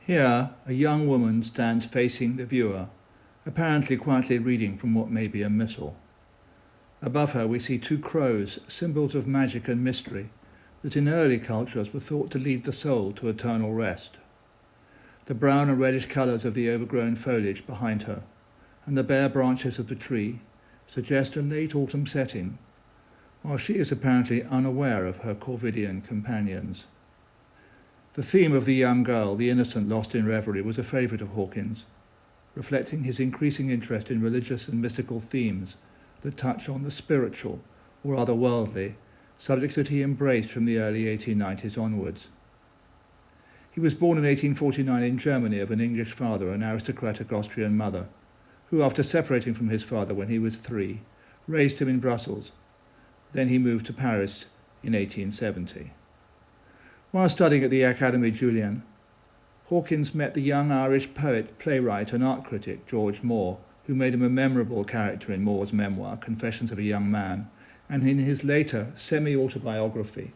Here, a young woman stands facing the viewer, apparently quietly reading from what may be a missal. Above her we see two crows, symbols of magic and mystery, that in early cultures were thought to lead the soul to eternal rest. The brown and reddish colours of the overgrown foliage behind her, and the bare branches of the tree, suggest a late autumn setting, while she is apparently unaware of her Corvidian companions. The theme of the young girl, the innocent lost in reverie, was a favourite of Hawkins, reflecting his increasing interest in religious and mystical themes that touch on the spiritual, or otherworldly, subjects that he embraced from the early 1890s onwards. He was born in 1849 in Germany of an English father and aristocratic Austrian mother, who, after separating from his father when he was 3, raised him in Brussels. Then he moved to Paris in 1870. While studying at the Académie Julian, Hawkins met the young Irish poet, playwright and art critic George Moore, who made him a memorable character in Moore's memoir, Confessions of a Young Man, and in his later semi-autobiography,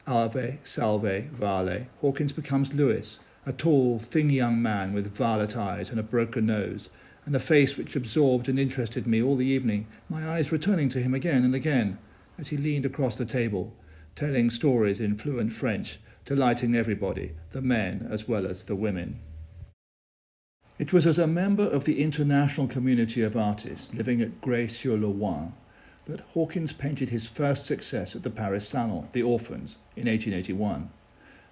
Ave, Salve, Vale, Hawkins becomes Lewis, a tall, thin young man with violet eyes and a broken nose, and a face which absorbed and interested me all the evening, my eyes returning to him again and again, as he leaned across the table, telling stories in fluent French, delighting everybody, the men as well as the women. It was as a member of the international community of artists living at Grès-sur-le-Win that Hawkins painted his first success at the Paris Salon, The Orphans, in 1881,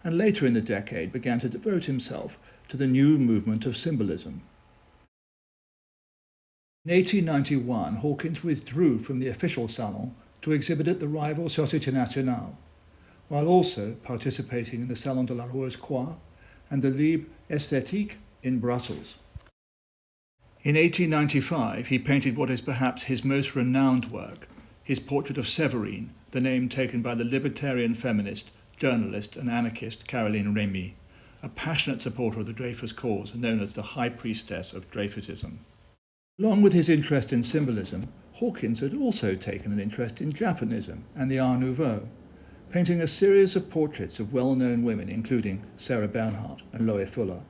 and later in the decade began to devote himself to the new movement of symbolism. In 1891, Hawkins withdrew from the official salon to exhibit at the rival Société Nationale, while also participating in the Salon de la Rose-Croix and the Libre Esthétique in Brussels. In 1895, he painted what is perhaps his most renowned work, his portrait of Séverine, the name taken by the libertarian feminist, journalist and anarchist Caroline Rémy, a passionate supporter of the Dreyfus cause known as the High Priestess of Dreyfusism. Along with his interest in symbolism, Hawkins had also taken an interest in Japonism and the Art Nouveau, painting a series of portraits of well-known women including Sarah Bernhardt and Loie Fuller,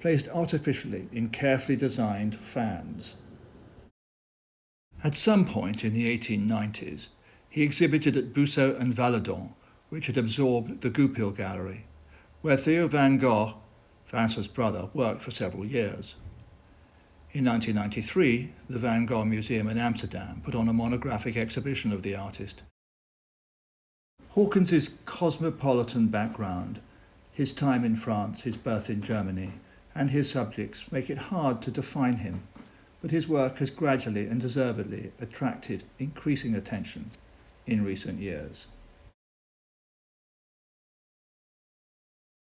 placed artificially in carefully designed fans. At some point in the 1890s, he exhibited at Busseau and Valadon, which had absorbed the Goupil Gallery, where Theo van Gogh, France's brother, worked for several years. In 1993, the Van Gogh Museum in Amsterdam put on a monographic exhibition of the artist. Hawkins's cosmopolitan background, his time in France, his birth in Germany, and his subjects make it hard to define him, but his work has gradually and deservedly attracted increasing attention in recent years.